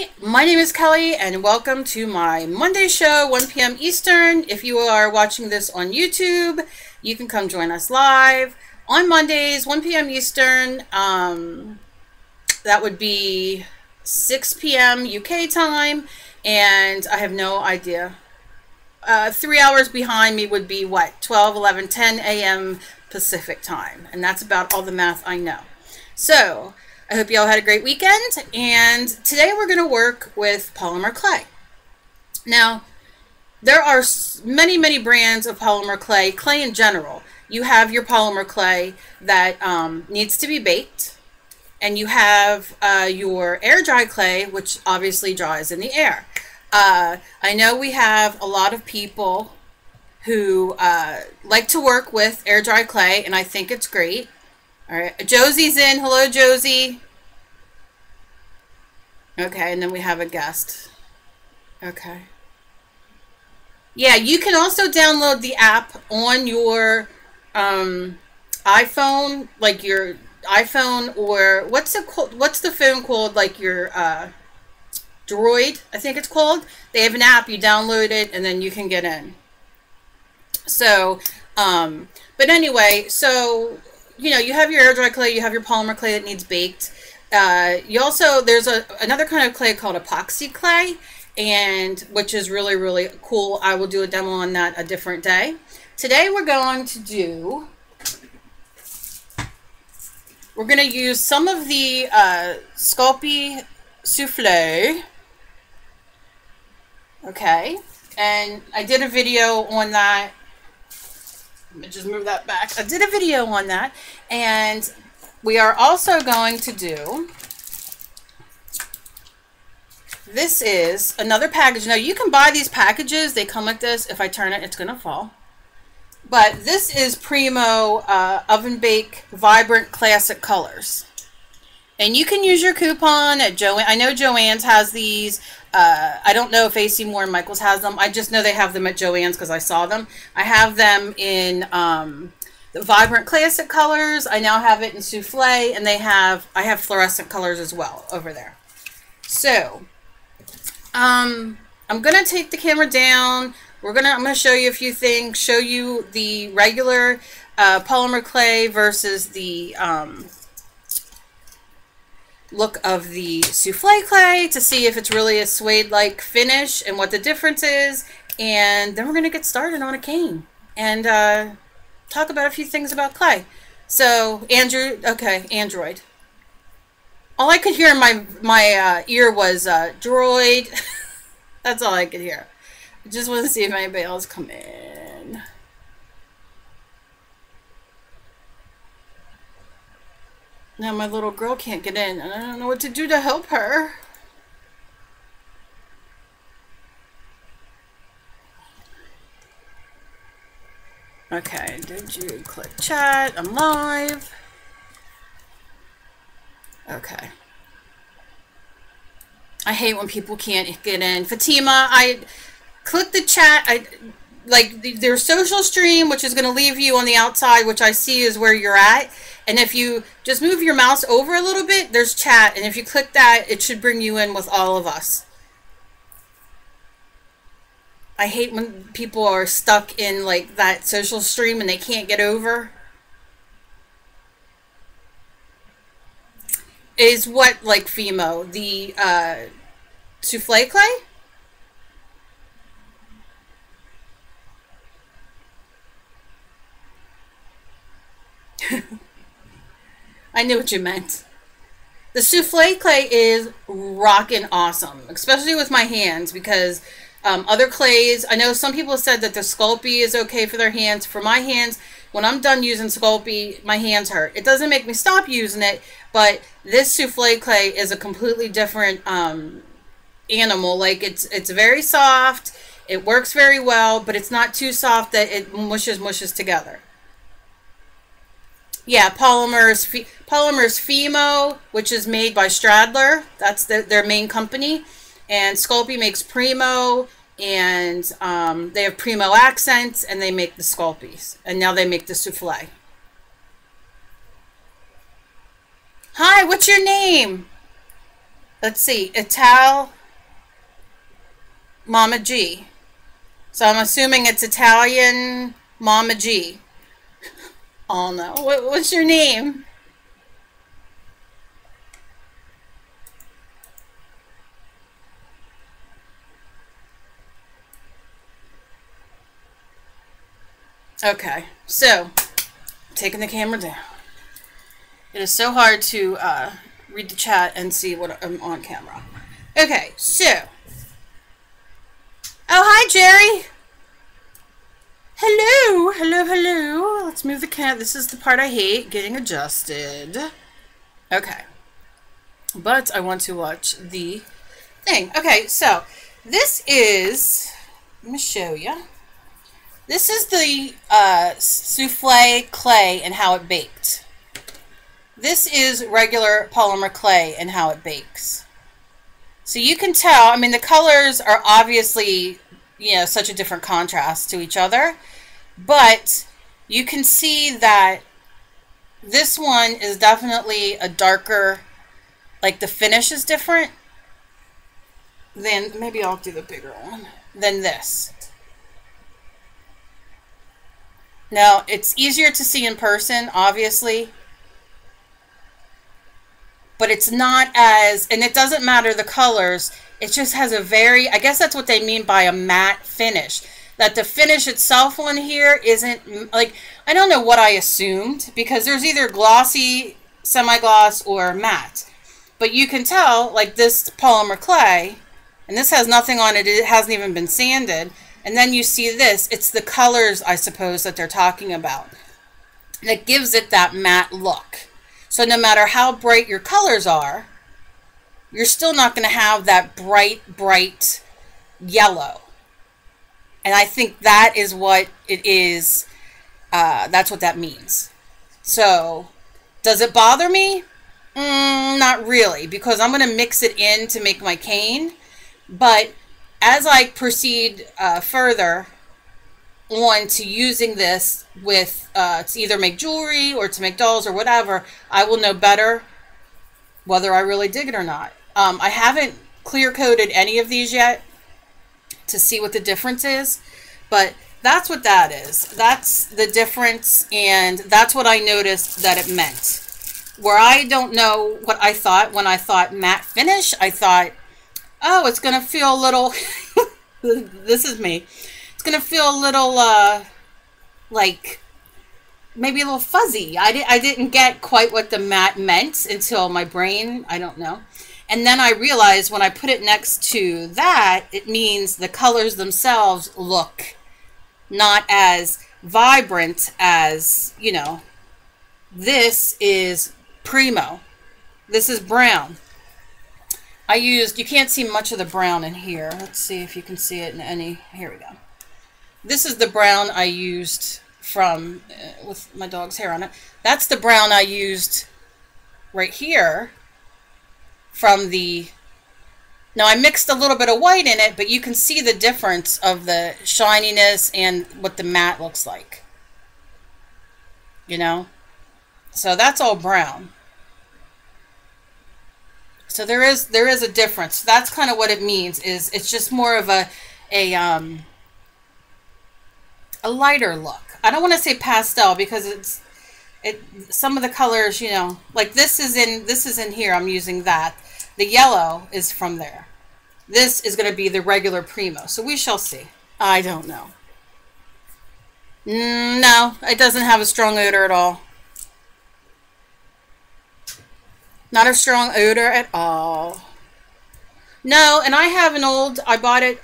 Hi, my name is Kelly and welcome to my Monday show, 1 p.m. Eastern. If you are watching this on YouTube, you can come join us live on Mondays, 1 p.m. Eastern. That would be 6 p.m. UK time, and I have no idea. 3 hours behind me would be what? 12, 11, 10 a.m. Pacific time, and that's about all the math I know. So I hope you all had a great weekend, and today we're going to work with polymer clay. Now, there are many brands of polymer clay in general. You have your polymer clay that needs to be baked, and you have your air dry clay, which obviously dries in the air. I know we have a lot of people who like to work with air dry clay, and I think it's great. All right, Josie's in. Hello, Josie. Okay, and then we have a guest. Okay. Yeah, you can also download the app on your iPhone, like your iPhone, or what's the phone called? Like your Droid, I think it's called. They have an app. You download it, and then you can get in. So, but anyway, so you know, you have your air dry clay, you have your polymer clay that needs baked. You also, there's another kind of clay called epoxy clay, and which is really cool. I will do a demo on that a different day. Today we're going to use some of the Sculpey Souffle. Okay, and I did a video on that. Let me just move that back. I did a video on that, and we are also going to do, this is another package. Now you can buy these packages. They come like this. If I turn it, it's going to fall. But this is Primo Oven Bake Vibrant Classic Colors. And you can use your coupon at Joann. I know Joann's has these. I don't know if AC Moore and Michael's has them. I just know they have them at Joann's because I saw them. I have them in the Vibrant Classic colors. I now have it in Souffle, and I have fluorescent colors as well over there. So, I'm gonna take the camera down. I'm gonna show you a few things. Show you the regular polymer clay versus the look of the souffle clay to see if it's really a suede-like finish and what the difference is. And then we're going to get started on a cane and talk about a few things about clay. So, Android. All I could hear in my ear was droid. That's all I could hear. I just want to see if anybody else come in. Now my little girl can't get in, and I don't know what to do to help her. Okay, did you click chat? I'm live. Okay. I hate when people can't get in. Fatima, I clicked the chat. There's social stream, which is going to leave you on the outside, which I see is where you're at. And if you just move your mouse over a little bit, there's chat. And if you click that, it should bring you in with all of us. I hate when people are stuck in like that social stream and they can't get over. Is what, like, Fimo? The souffle clay? I knew what you meant. The souffle clay is rockin' awesome, especially with my hands, because other clays, I know some people said that the Sculpey is okay for their hands. For my hands, when I'm done using Sculpey, my hands hurt. It doesn't make me stop using it, but this souffle clay is a completely different animal. Like, it's very soft, it works very well, but it's not too soft that it mushes together. Yeah, Polymer's Fimo, which is made by Stradler. That's their main company. And Sculpey makes Primo, and they have Primo accents, and they make the Sculpeys. And now they make the souffle. Hi, what's your name? Let's see, Ital Mama G. So I'm assuming it's Italian Mama G. Oh no. What's your name? Okay, so taking the camera down. It is so hard to read the chat and see what I'm on camera. Okay, so. Oh, hi, Jerry. Hello, hello, hello. Let's move the cat. This is the part I hate, getting adjusted. Okay. But I want to watch the thing. Okay, so this is, let me show you. This is the souffle clay and how it baked. This is regular polymer clay and how it bakes. So you can tell, I mean, the colors are obviously, you know, such a different contrast to each other, but you can see that this one is definitely a darker, like the finish is different than, maybe I'll do the bigger one, than this. Now, it's easier to see in person, obviously, but it's not as, and it doesn't matter the colors, it just has a very, I guess that's what they mean by a matte finish. That the finish itself on here isn't, like, I don't know what I assumed, because there's either glossy, semi-gloss, or matte. But you can tell, like this polymer clay, and this has nothing on it, it hasn't even been sanded. And then you see this, it's the colors, I suppose, that they're talking about. That gives it that matte look. So no matter how bright your colors are, you're still not going to have that bright, bright yellow. And I think that is what it is. That's what that means. So, does it bother me? Not really, because I'm going to mix it in to make my cane. But as I proceed further on to using this with to either make jewelry or to make dolls or whatever, I will know better whether I really dig it or not. I haven't clear coated any of these yet to see what the difference is, but that's what that is. That's the difference, and that's what I noticed that it meant. Where I don't know what I thought when I thought matte finish, I thought, oh, it's going to feel a little, this is me, it's going to feel a little, like, maybe a little fuzzy. I didn't get quite what the matte meant until my brain, I don't know. And then I realized when I put it next to that, it means the colors themselves look not as vibrant as, you know, this is Primo. This is brown. I used, you can't see much of the brown in here. Let's see if you can see it in any, here we go. This is the brown I used from, with my dog's hair on it. That's the brown I used right here from the, now I mixed a little bit of white in it, but you can see the difference of the shininess and what the matte looks like. You know? So that's all brown. So there is a difference. That's kind of what it means, is it's just more of a lighter look. I don't want to say pastel because some of the colors, you know, like this is in here, I'm using that. The yellow is from there. This is going to be the regular Primo. So we shall see. I don't know. No, it doesn't have a strong odor at all. Not a strong odor at all. No, and I have an old, I bought it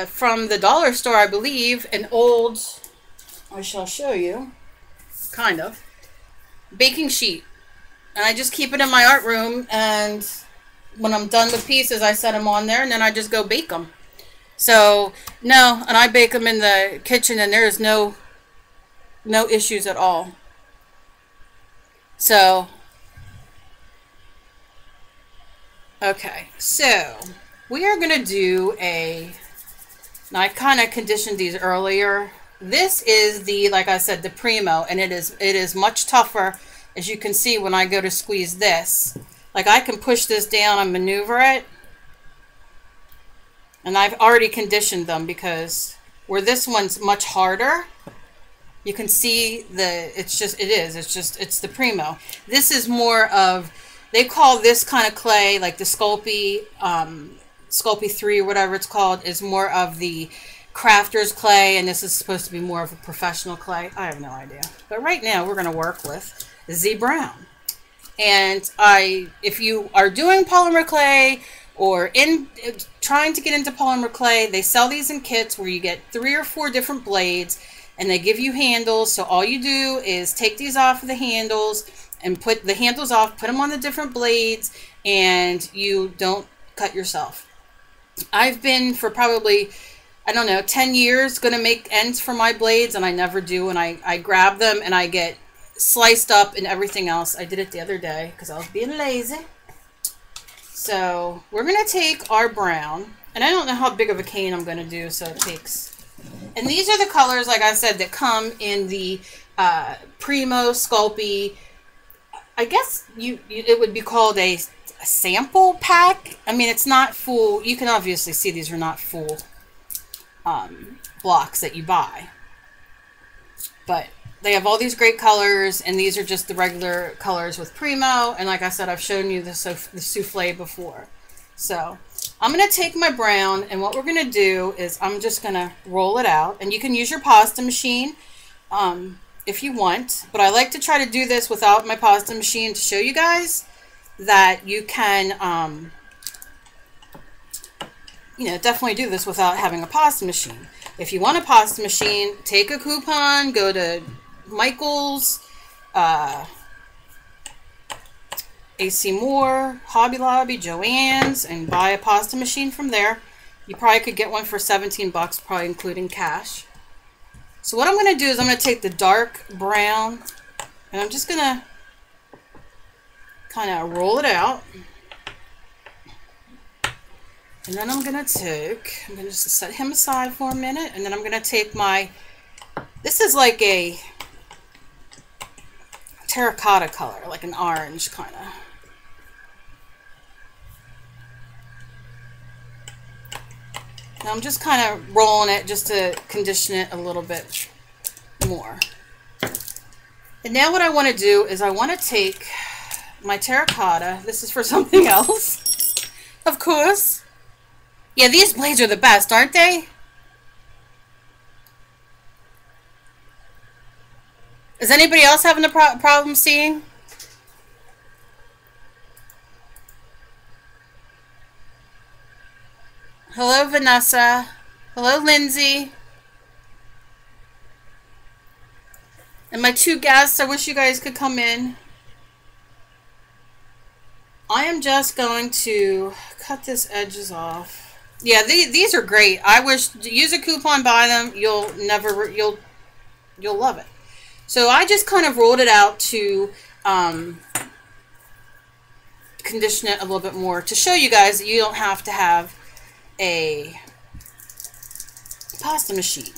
from the dollar store, I believe, an old, I shall show you, kind of, baking sheet. And I just keep it in my art room, and when I'm done with pieces, I set them on there, and then I just go bake them. So, no, and I bake them in the kitchen, and there's no issues at all. So, okay, so we are going to do a, now I kind of conditioned these earlier. This is the, like I said, the Primo, and it is much tougher, as you can see when I go to squeeze this. Like I can push this down and maneuver it, And I've already conditioned them because where this one's much harder, you can see it's the Primo. This is more of, they call this kind of clay, like the Sculpey, Sculpey 3 or whatever it's called, is more of the crafter's clay, and this is supposed to be more of a professional clay. I have no idea. But right now we're going to work with Z Brown. And if you are doing polymer clay or trying to get into polymer clay, they sell these in kits where you get 3 or 4 different blades, and they give you handles. So all you do is take these off of the handles and put the handles off, put them on the different blades, and you don't cut yourself. I've been for probably, I don't know, 10 years going to make ends for my blades, and I never do. And I grab them and I get sliced up and everything else. I did it the other day because I was being lazy. So we're going to take our brown, and I don't know how big of a cane I'm going to do, so it takes, and these are the colors, like I said, that come in the Primo Sculpey. I guess it would be called a sample pack. I mean, it's not full. You can obviously see these are not full blocks that you buy, but they have all these great colors, and these are just the regular colors with Primo. And like I said, I've shown you the souffle before. So I'm going to take my brown, and what we're going to do is I'm just going to roll it out. And you can use your pasta machine if you want, but I like to try to do this without my pasta machine to show you guys that you can, definitely do this without having a pasta machine. If you want a pasta machine, take a coupon, go to Michael's, AC Moore, Hobby Lobby, Joann's, and buy a pasta machine from there. You probably could get one for 17 bucks, probably including cash. So what I'm going to do is I'm going to take the dark brown, and I'm just going to kind of roll it out. And then I'm going to just set him aside for a minute, and then I'm going to take this is like a terracotta color, like an orange kind of. And I'm just kind of rolling it just to condition it a little bit more. And now what I want to do is I want to take my terracotta. This is for something else, of course. Yeah, these blades are the best, aren't they? Is anybody else having a problem seeing? Hello, Vanessa. Hello, Lindsay. And my 2 guests, I wish you guys could come in. I am just going to cut this edges off. Yeah, these are great. I wish, use a coupon, buy them. You'll love it. So I just kind of rolled it out to condition it a little bit more to show you guys that you don't have to have a pasta machine.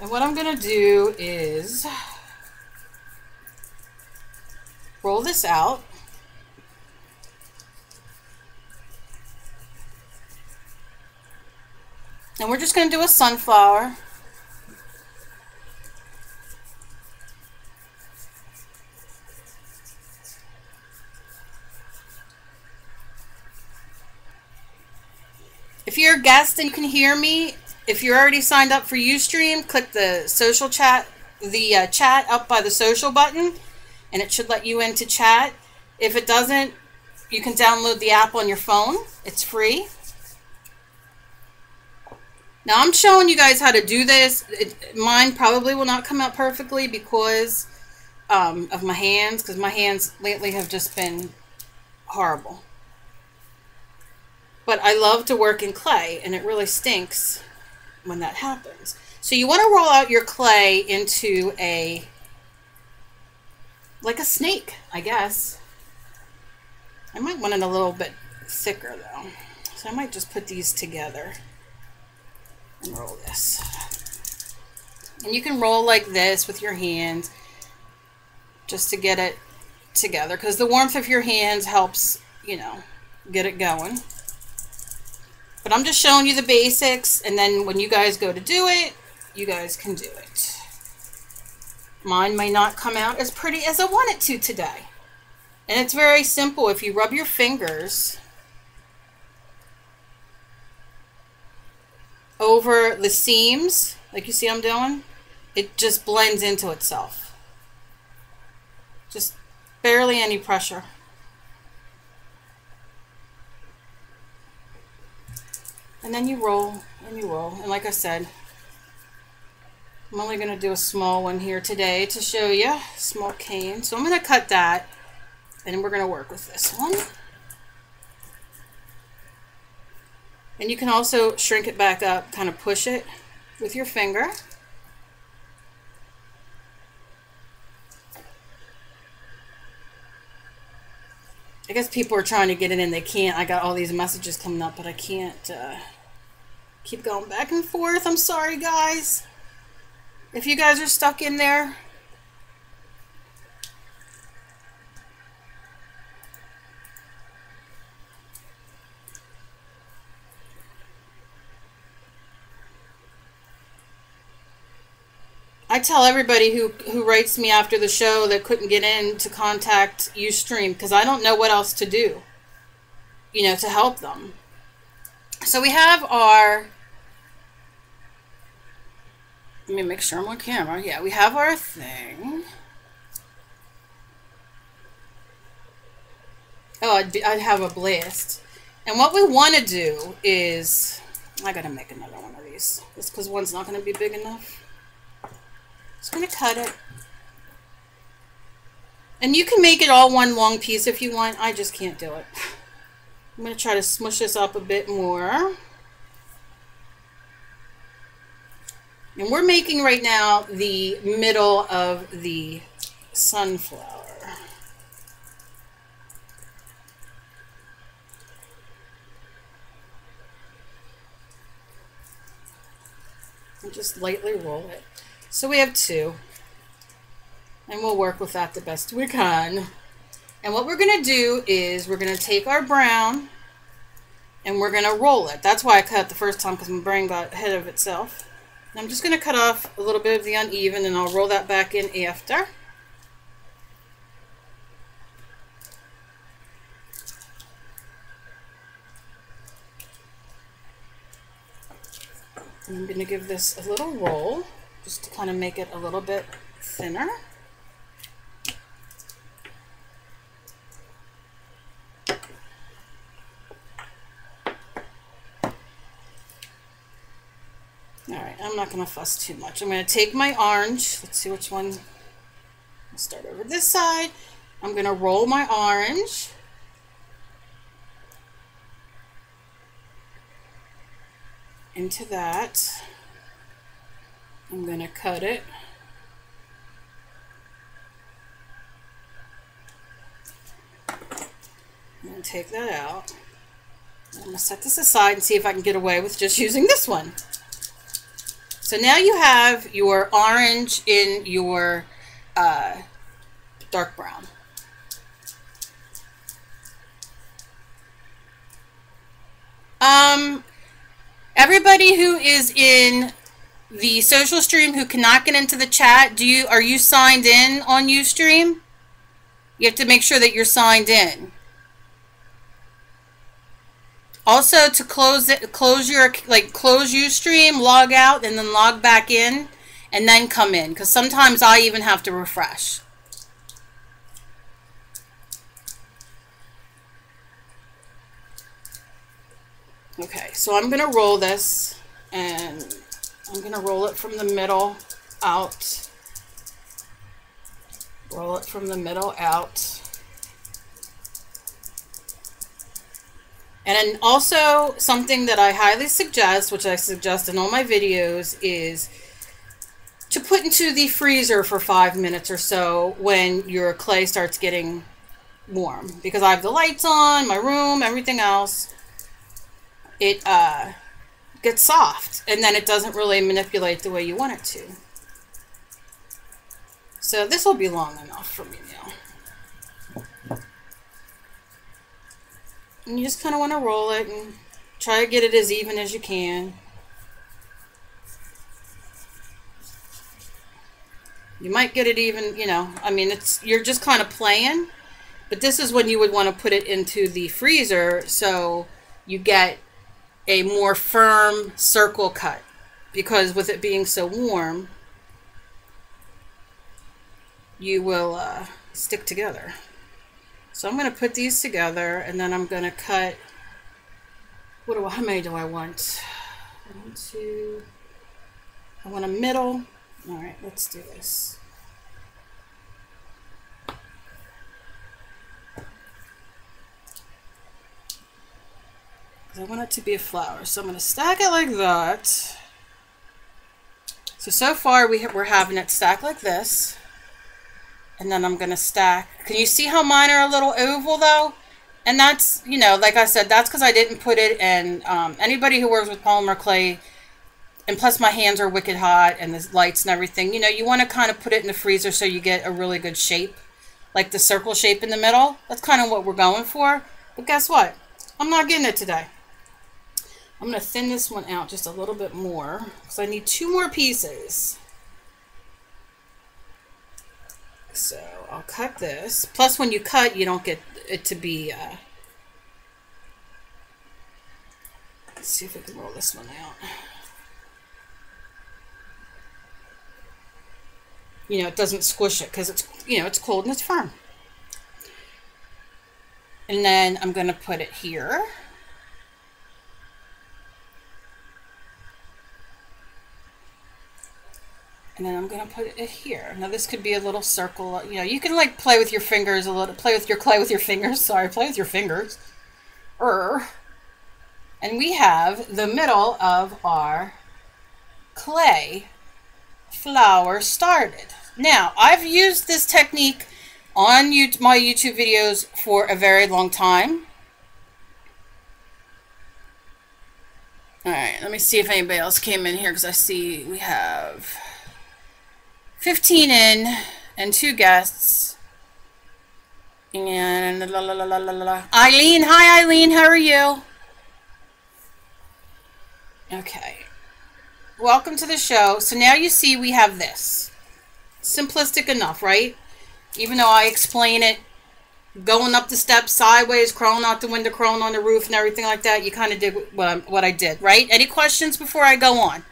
And what I'm going to do is roll this out. And we're just going to do a sunflower. If you're a guest and you can hear me, if you're already signed up for Ustream, click the social chat, the chat up by the social button, and it should let you into chat. If it doesn't, you can download the app on your phone. It's free. Now I'm showing you guys how to do this. Mine probably will not come out perfectly because of my hands, because my hands lately have just been horrible. But I love to work in clay, and it really stinks when that happens. So you want to roll out your clay into like a snake, I guess. I might want it a little bit thicker though. So I might just put these together and roll this. And you can roll like this with your hands just to get it together, because the warmth of your hands helps, you know, get it going. But I'm just showing you the basics, and then when you guys go to do it, you guys can do it. Mine may not come out as pretty as I want it to today. And it's very simple. If you rub your fingers over the seams, like you see I'm doing, it just blends into itself. Just barely any pressure. And then you roll and you roll. And like I said, I'm only going to do a small one here today to show you, small cane. So I'm going to cut that, and we're going to work with this one. And you can also shrink it back up, kind of push it with your finger. I guess people are trying to get it in, they can't. I got all these messages coming up, but I can't keep going back and forth. I'm sorry, guys. If you guys are stuck in there. I tell everybody who writes me after the show that couldn't get in to contact Ustream, because I don't know what else to do, you know, to help them. So we have our, let me make sure I'm on camera. Yeah, we have our thing. Oh, I'd have a blast. And what we want to do is, I gotta make another one of these, just because one's not going to be big enough. Just going to cut it. And you can make it all one long piece if you want. I just can't do it. I'm going to try to smush this up a bit more. And we're making right now the middle of the sunflower. And just lightly roll it. So we have two, and we'll work with that the best we can. And what we're going to do is we're going to take our brown and we're going to roll it. That's why I cut it the first time, because my brain got ahead of itself. And I'm just going to cut off a little bit of the uneven, and I'll roll that back in after. And I'm going to give this a little roll, just to kind of make it a little bit thinner. Alright, I'm not going to fuss too much. I'm going to take my orange. Let's see which one. I'll start over this side. I'm going to roll my orange. Into that. I'm going to cut it. I'm going to take that out. I'm going to set this aside and see if I can get away with just using this one. So now you have your orange in your dark brown. Everybody who is in the social stream who cannot get into the chat, are you signed in on Ustream? You have to make sure that you're signed in. Also, to close Ustream, log out, and then log back in, and then come in, because sometimes I even have to refresh. Okay, so I'm going to roll this, and I'm going to roll it from the middle out. Roll it from the middle out. And then also something that I highly suggest, which I suggest in all my videos, is to put into the freezer for 5 minutes or so when your clay starts getting warm. Because I have the lights on, my room, everything else. It gets soft, and then it doesn't really manipulate the way you want it to. So this will be long enough for me now. And you just kind of want to roll it and Try to get it as even as you can. You might get it even, you know, I mean, you're just kind of playing, but this is when you would want to put it into the freezer so you get a more firm circle cut, because with it being so warm, you will stick together. So I'm going to put these together, and then I'm going to cut, how many do I want? 1, 2, I want a middle. All right, let's do this. I want it to be a flower, so I'm going to stack it like that. So far we're having it stacked like this, and then I'm going to stack. Can you see how mine are a little oval though? And that's, you know, like I said, that's because I didn't put it in. Anybody who works with polymer clay, and plus my hands are wicked hot and the lights and everything, you know, you want to kind of put it in the freezer so you get a really good shape, like the circle shape in the middle. That's kind of what we're going for. But guess what? I'm not getting it today. I'm going to thin this one out just a little bit more because I need 2 more pieces. So I'll cut this. Plus when you cut, you don't get it to be, let's see if we can roll this one out. You know, it doesn't squish it because it's, you know, it's cold and it's firm. And then I'm going to put it here. And then I'm going to put it here. Now this could be a little circle. You know, you can like play with your fingers a little, play with your clay with your fingers. Sorry, play with your fingers. And we have the middle of our clay flower started. Now, I've used this technique on my YouTube videos for a very long time. All right, let me see if anybody else came in here because I see we have 15 in and 2 guests. And Eileen, hi Eileen, how are you? Okay. Welcome to the show. So now you see we have this. Simplistic enough, right? Even though I explain it, going up the steps sideways, crawling out the window, crawling on the roof and everything like that, you kind of did what I did, right? Any questions before I go on?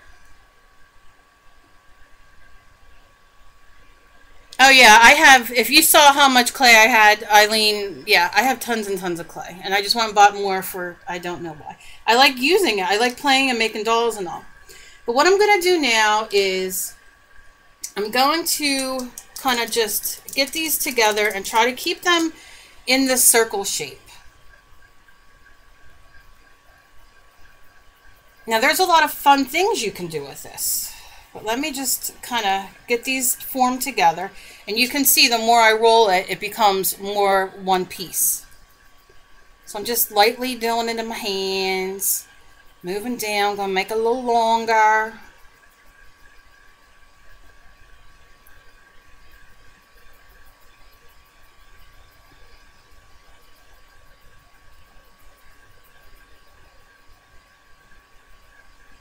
Oh yeah, I have, if you saw how much clay I had, Eileen, yeah, I have tons and tons of clay. And I just went and bought more for, I don't know why. I like using it. I like playing and making dolls and all. But what I'm going to do now is I'm going to kind of just get these together and try to keep them in the circle shape. Now there's a lot of fun things you can do with this. But let me just kind of get these formed together. And you can see the more I roll it, it becomes more one piece. So I'm just lightly doing it in my hands. Moving down, going to make it a little longer.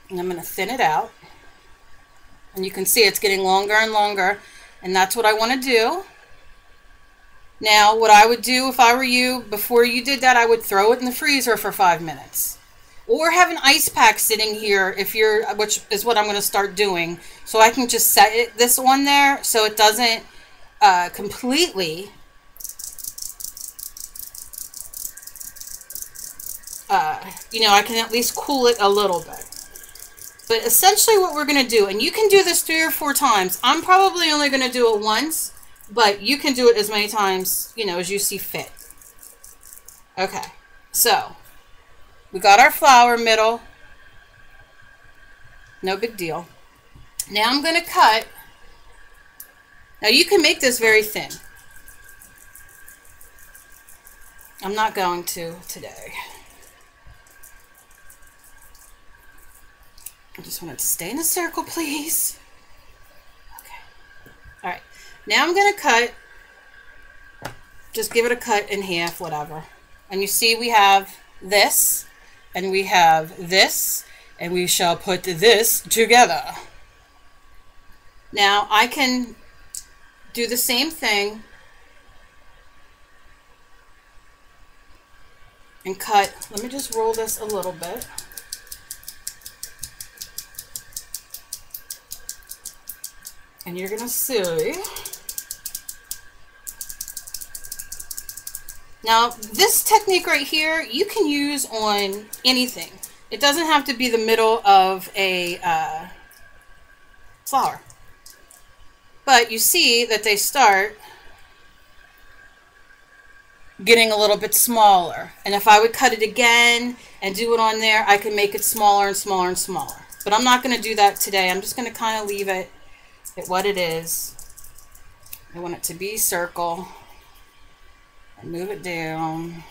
And I'm going to thin it out. And you can see it's getting longer and longer. And that's what I want to do. Now, what I would do if I were you, before you did that, I would throw it in the freezer for 5 minutes. Or have an ice pack sitting here, if you're, which is what I'm going to start doing. So I can just set this on there so it doesn't completely you know, I can at least cool it a little bit. But essentially what we're going to do, and you can do this 3 or 4 times. I'm probably only going to do it once, but you can do it as many times, you know, as you see fit. Okay, so we got our flower middle. No big deal. Now I'm going to cut. Now you can make this very thin. I'm not going to today. I just want it to stay in a circle, please. Okay. All right. Now I'm going to cut. Just give it a cut in half, whatever. And you see we have this. and we have this, and we shall put this together. Now I can do the same thing and cut. Let me just roll this a little bit. And you're gonna see. Now, this technique right here, you can use on anything. It doesn't have to be the middle of a flower. But you see that they start getting a little bit smaller. And if I would cut it again and do it on there, I can make it smaller and smaller and smaller. But I'm not going to do that today. I'm just going to kind of leave it at what it is. I want it to be circle. And move it down.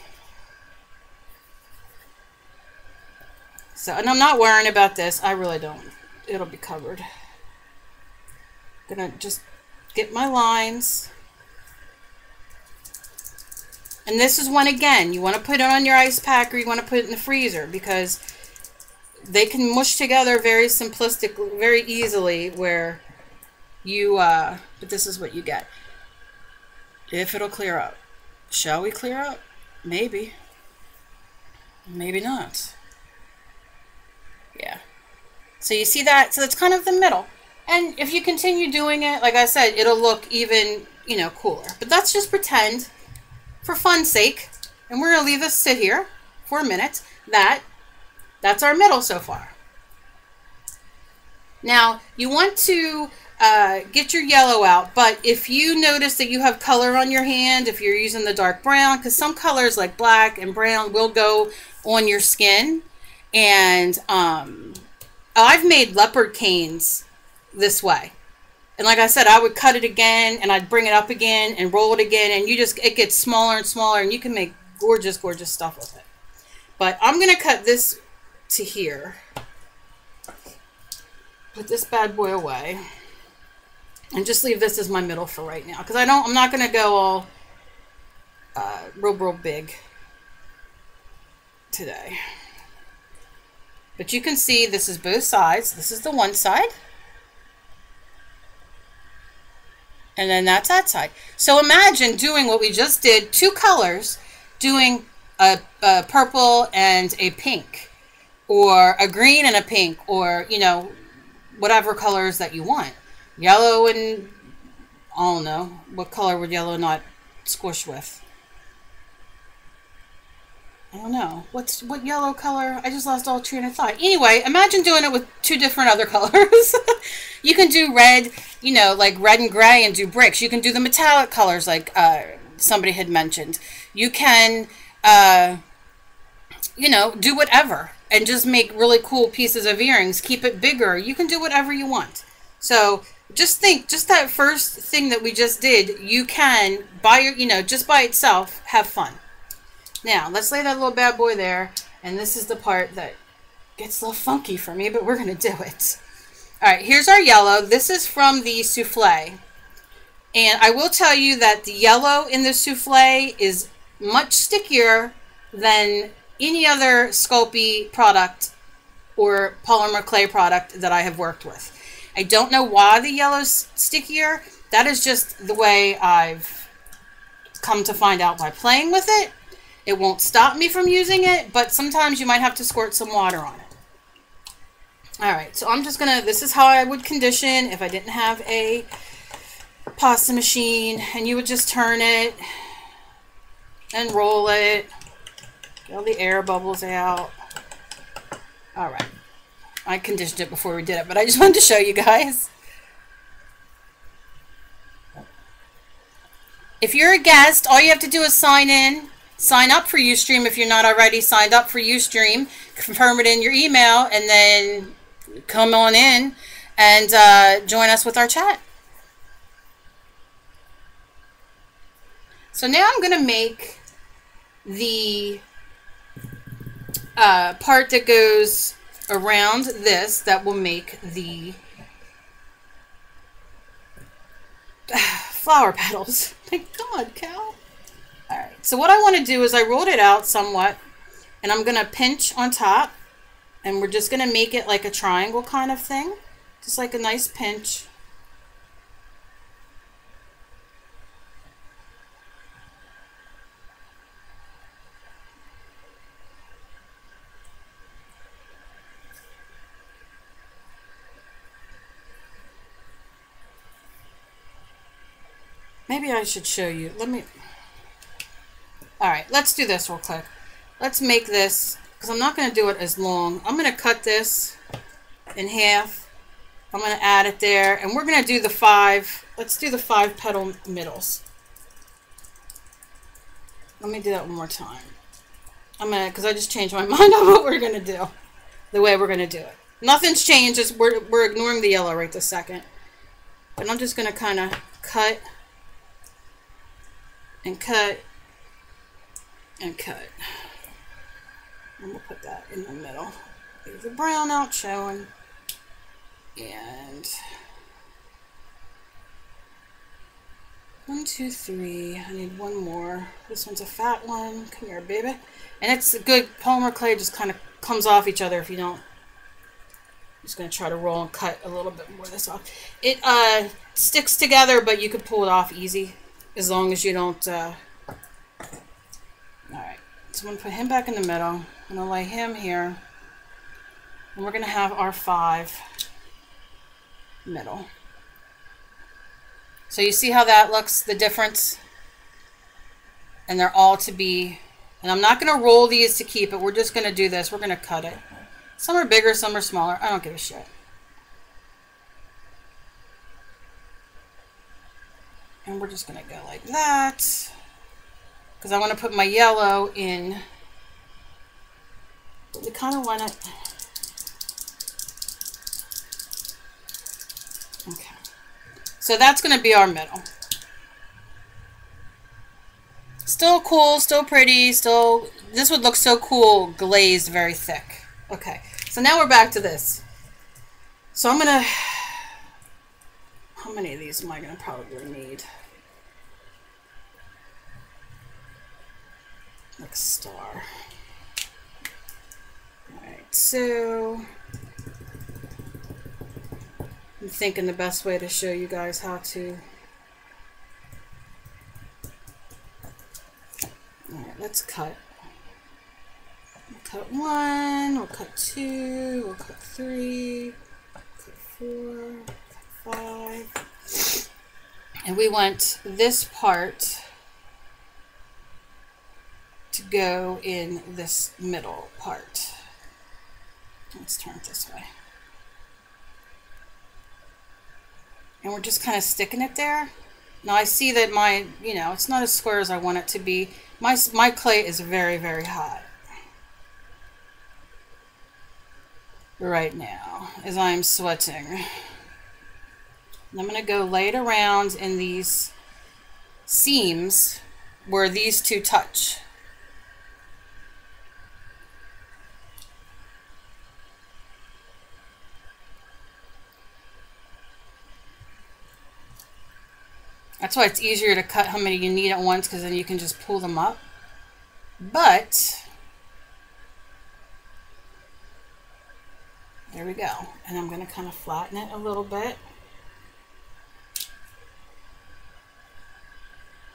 So, and I'm not worrying about this. I really don't. It'll be covered. Gonna just get my lines. And this is one, again, you want to put it on your ice pack or you want to put it in the freezer, because they can mush together very simplistically, very easily, where you, but this is what you get. If it'll clear up. Shall we clear up? Maybe. Maybe not. Yeah. So you see that? So it's kind of the middle. And if you continue doing it, like I said, it'll look even, you know, cooler. But let's just pretend, for fun's sake, and we're going to leave this sit here for a minute, that's our middle so far. Now, you want to get your yellow out, but if you notice that you have color on your hand, if you're using the dark brown, because some colors like black and brown will go on your skin, and I've made leopard canes this way, and like I said, I would cut it again and I'd bring it up again and roll it again, and it gets smaller and smaller, and you can make gorgeous stuff with it. But I'm gonna cut this to here, put this bad boy away, and just leave this as my middle for right now, because I'm not going to go all real big today. But you can see this is both sides. This is the one side. And then that's that side. So imagine doing what we just did, two colors, doing a purple and a pink, or a green and a pink, or, you know, whatever colors that you want. Yellow and, I don't know, what color would yellow not squish with? I don't know. What yellow color? I just lost all train of thought. Anyway, imagine doing it with two different other colors. You can do red, you know, like red and gray, and do bricks. You can do the metallic colors like somebody had mentioned. You can, you know, do whatever and just make really cool pieces of earrings. Keep it bigger. You can do whatever you want. So just think, just that first thing that we just did, you can, just by itself, have fun. Now, let's lay that little bad boy there, and this is the part that gets a little funky for me, but we're going to do it. All right, here's our yellow. This is from the souffle, and I will tell you that the yellow in the souffle is much stickier than any other Sculpey product or polymer clay product that I have worked with. I don't know why the yellow's stickier. That is just the way I've come to find out by playing with it. It won't stop me from using it, but sometimes you might have to squirt some water on it. All right, so I'm just gonna, this is how I would condition if I didn't have a pasta machine, and you would just turn it and roll it, get all the air bubbles out. All right. I conditioned it before we did it, but I just wanted to show you guys. If you're a guest, all you have to do is sign in, sign up for Ustream if you're not already signed up for Ustream, confirm it in your email, and then come on in and join us with our chat. So now I'm going to make the part that goes around this, that will make the flower petals. My God, Cal. All right, so what I want to do is I rolled it out somewhat, And I'm going to pinch on top, and we're just going to make it like a triangle kind of thing. Just like a nice pinch. Maybe I should show you. Alright, let's do this real quick. Let's make this, because I'm not going to do it as long. I'm going to cut this in half. I'm going to add it there, and we're going to do the 5. Let's do the 5 petal middles. Let me do that one more time. Because I just changed my mind on what we're going to do. The way we're going to do it. Nothing's changed, just we're ignoring the yellow right this second. But I'm just going to kind of cut and cut and cut. And we'll put that in the middle. Leave the brown out showing. And 1, 2, 3. I need one more. This one's a fat one. Come here, baby. And it's a good polymer clay, just kind of comes off each other if you don't. I'm just going to try to roll and cut a little bit more of this off. It sticks together, but you could pull it off easy. As long as you don't, alright, so I'm going to put him back in the middle. I'm going to lay him here. And we're going to have our 5 middle. So you see how that looks, the difference? And they're all to be, and I'm not going to roll these to keep it. We're just going to do this. We're going to cut it. Some are bigger, some are smaller. I don't give a shit. And we're just going to go like that. Because I want to put my yellow in. But we kind of want it. Okay. So that's going to be our middle. Still cool, still pretty, still... This would look so cool, glazed, very thick. Okay. So now we're back to this. So I'm going to... How many of these am I going to probably need? Like a star. Alright, so I'm thinking the best way to show you guys how to. Alright, let's cut. We'll cut 1, we'll cut 2, we'll cut 3, cut 4, cut 5. And we want this part to go in this middle part. Let's turn it this way. And we're just kind of sticking it there. Now I see that my, it's not as square as I want it to be. My clay is very, very hot right now as I'm sweating. And I'm going to go lay it around in these seams where these two touch. That's why it's easier to cut how many you need at once, because then you can just pull them up. But there we go. And I'm going to kind of flatten it a little bit.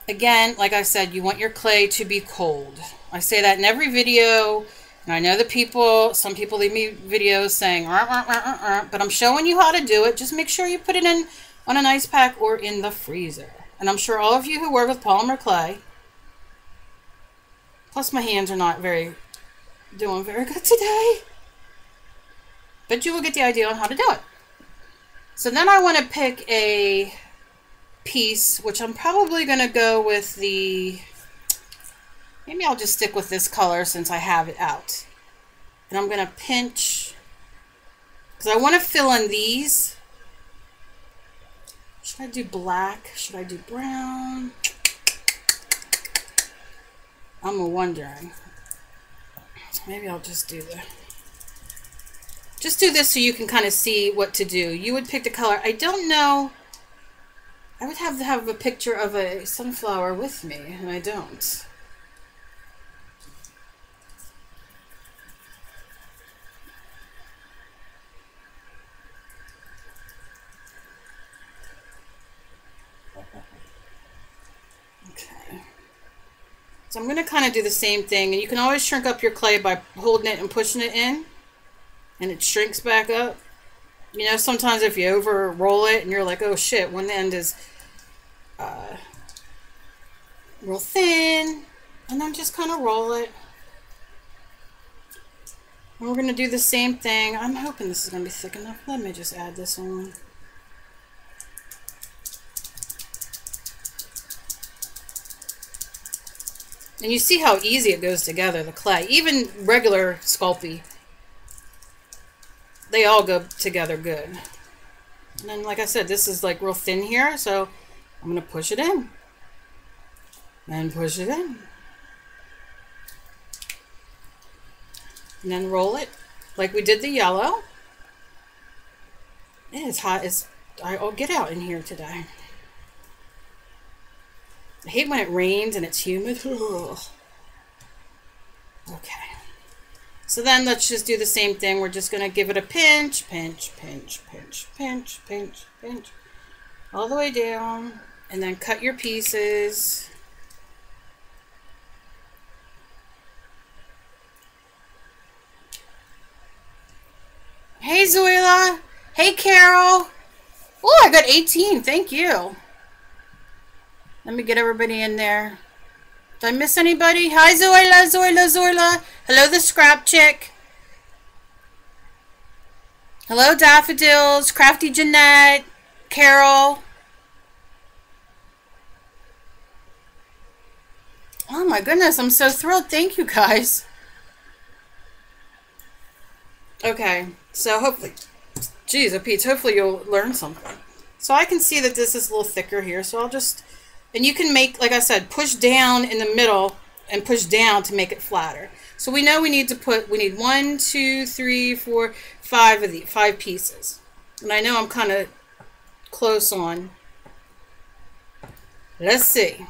Again, like I said, you want your clay to be cold. I say that in every video, and I know that some people leave me videos saying, but I'm showing you how to do it. Just make sure you put it in on an ice pack or in the freezer. And I'm sure all of you who work with polymer clay, plus my hands are not doing very good today, but you will get the idea on how to do it. So then I want to pick a piece, which I'm probably going to go with maybe I'll just stick with this color since I have it out. And I'm going to pinch, because I want to fill in these. Should I do black? Should I do brown? I'm wondering. Maybe I'll just do this so you can kind of see what to do. You would pick the color. I don't know. I would have to have a picture of a sunflower with me, and I don't. So I'm going to kind of do the same thing. And you can always shrink up your clay by holding it and pushing it in. And it shrinks back up. You know, sometimes if you over roll it and you're like, oh shit, one end is real thin. And then just kind of roll it. And we're going to do the same thing. I'm hoping this is going to be thick enough. Let me just add this on. And you see how easy it goes together, the clay. Even regular Sculpey, they all go together good. And then, like I said, this is like real thin here, so I'm going to push it in. And push it in. And then roll it like we did the yellow. It is hot as I'll get out in here today. I hate when it rains and it's humid. Ugh. Okay. So then let's just do the same thing. We're just going to give it a pinch, pinch, pinch, pinch, pinch, pinch, pinch, all the way down. And then cut your pieces. Hey, Zoila. Hey, Carol. Oh, I got 18. Thank you. Let me get everybody in there. Did I miss anybody? Hi, Zoila, Zoila, Zoila. Hello, the Scrap Chick. Hello, Daffodils. Crafty Jeanette. Carol. Oh, my goodness. I'm so thrilled. Thank you, guys. Okay. So, hopefully... Geez, oh, Pete, hopefully you'll learn something. So, I can see that this is a little thicker here. So, I'll just... And you can make, like I said, push down in the middle and push down to make it flatter. So we know we need 1, 2, 3, 4, 5 of these, 5 pieces. And I know I'm kind of close on. Let's see.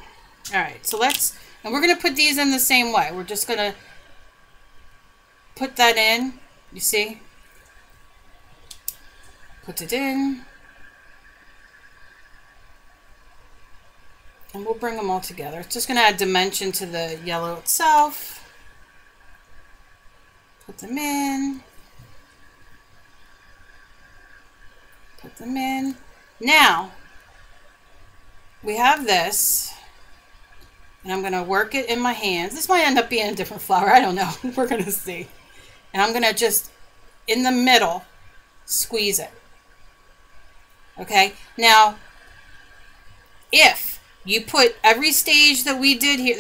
All right, so and we're going to put these in the same way. We're just going to put that in, you see? Put it in. And we'll bring them all together. It's just going to add dimension to the yellow itself. Put them in. Put them in. Now, we have this. And I'm going to work it in my hands. This might end up being a different flower. I don't know. We're going to see. And I'm going to just, in the middle, squeeze it. Okay? Now, if you put every stage that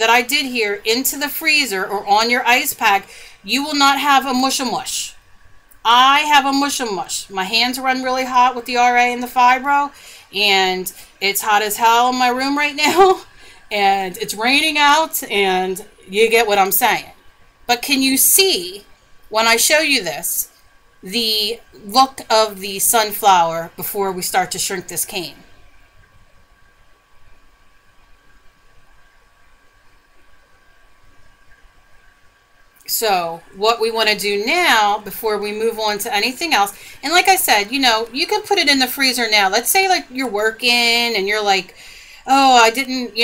I did here into the freezer or on your ice pack, you will not have a mush-a-mush. I have a mush-a-mush. My hands run really hot with the RA and the fibro, and it's hot as hell in my room right now, and it's raining out, and you get what I'm saying. But can you see, when I show you this, the look of the sunflower before we start to shrink this cane? So what we want to do now before we move on to anything else, and like I said, you know, you can put it in the freezer now. Let's say like you're working and you're like, oh, I didn't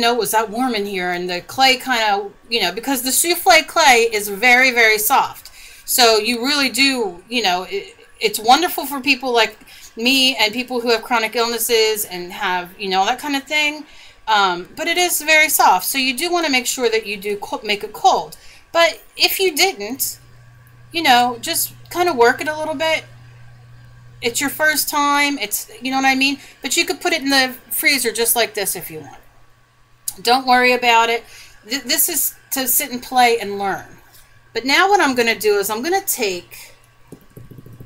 know it was that warm in here, and the clay kind of, you know, because the souffle clay is very, very soft. So you really do, you know, it's wonderful for people like me and people who have chronic illnesses and have, you know, that kind of thing. But it is very soft. So you do want to make sure that you do make it cold. But if you didn't, you know, just kind of work it a little bit. It's your first time. It's, you know what I mean? But you could put it in the freezer just like this if you want. Don't worry about it. This is to sit and play and learn. But now what I'm going to do is I'm going to take,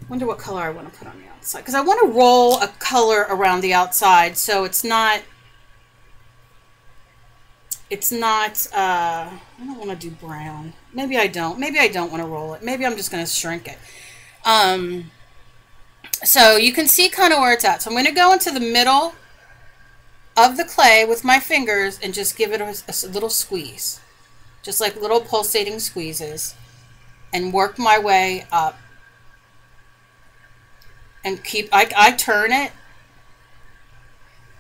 wonder what color I want to put on the outside. Because I want to roll a color around the outside so it's not, I don't want to do brown. Maybe I don't. Maybe I don't want to roll it. Maybe I'm just going to shrink it. So you can see kind of where it's at. So I'm going to go into the middle of the clay with my fingers and just give it a little squeeze. Just like little pulsating squeezes. And work my way up. And I turn it.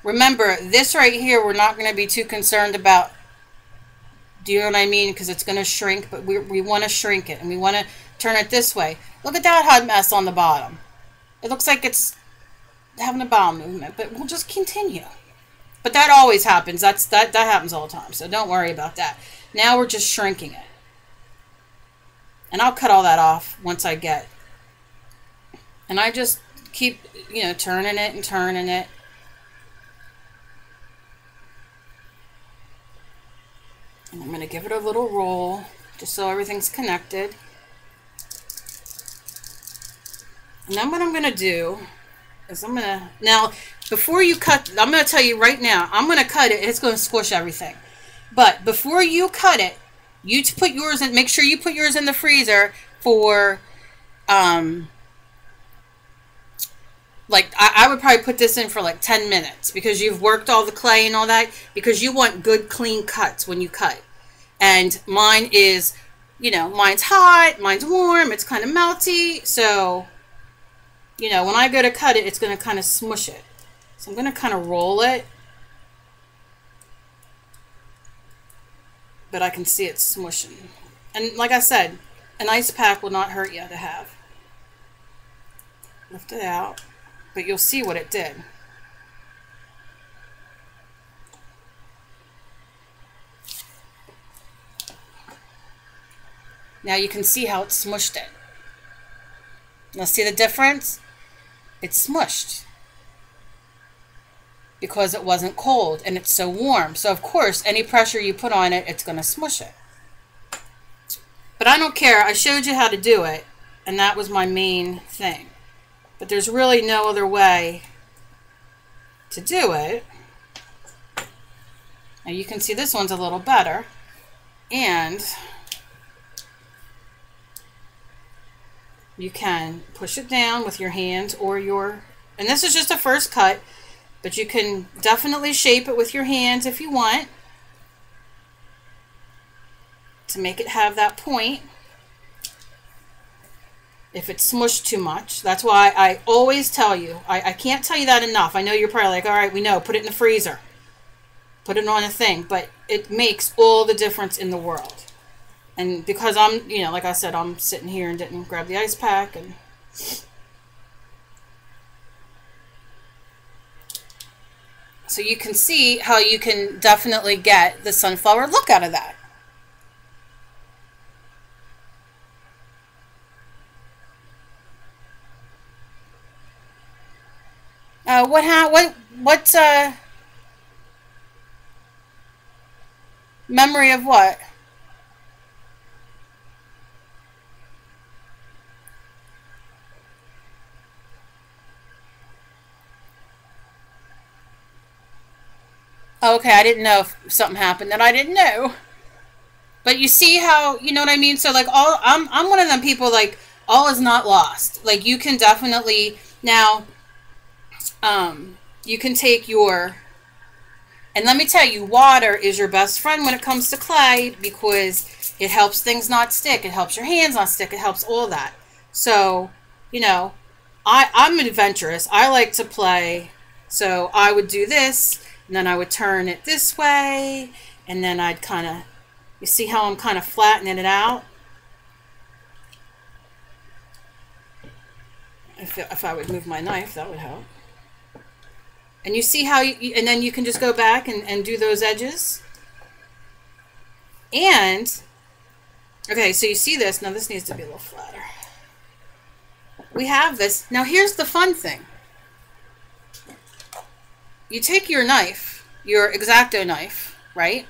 Remember, this right here, we're not going to be too concerned about Do you know what I mean? Because it's going to shrink, but we want to shrink it, and we want to turn it this way. Look at that hot mess on the bottom. It looks like it's having a bowel movement, but we'll just continue. But that always happens. That happens all the time, so don't worry about that. Now we're just shrinking it. And I'll cut all that off once I get. And I just keep, you know, turning it and turning it. And I'm going to give it a little roll just so everything's connected. And then what I'm going to do is I'm going to, now before you cut, I'm going to tell you right now, I'm going to cut it. It's going to squish everything. But before you cut it, you put yours in, make sure you put yours in the freezer for, like, I would probably put this in for like 10 minutes because you've worked all the clay and all that, because you want good, clean cuts when you cut. And mine is, you know, mine's hot, mine's warm, it's kind of melty. So, you know, when I go to cut it, it's going to kind of smush it. So I'm going to kind of roll it. But I can see it smushing. And like I said, an ice pack will not hurt you to have. Lift it out. But you'll see what it did. Now you can see how it smushed it. Now see the difference? It's smushed. Because it wasn't cold and it's so warm. So of course, any pressure you put on it, it's going to smush it. But I don't care. I showed you how to do it. And that was my main thing. But there's really no other way to do it. Now you can see this one's a little better. And you can push it down with your hands or your, and this is just a first cut, but you can definitely shape it with your hands if you want to make it have that point. If it's smushed too much. That's why I always tell you, I can't tell you that enough. I know you're probably like, all right, we know, put it in the freezer. Put it on a thing. But it makes all the difference in the world. And because I'm, you know, like I said, I'm sitting here and didn't grab the ice pack. And so you can see how you can definitely get the sunflower look out of that. What's memory of what? Oh, okay, I didn't know if something happened that I didn't know. But you see how, you know what I mean? So like I'm one of them people, like, all is not lost. Like, you can definitely now you can take your, and let me tell you, water is your best friend when it comes to clay because it helps things not stick. It helps your hands not stick. It helps all that. So, you know, I'm adventurous. I like to play. So I would do this, and then I would turn it this way, and then I'd kind of, you see how I'm kind of flattening it out? If I would move my knife, that would help. And you see how you, and then you can just go back and do those edges. And, okay, so you see this. Now this needs to be a little flatter. We have this. Now here's the fun thing. You take your knife, your X-Acto knife, right?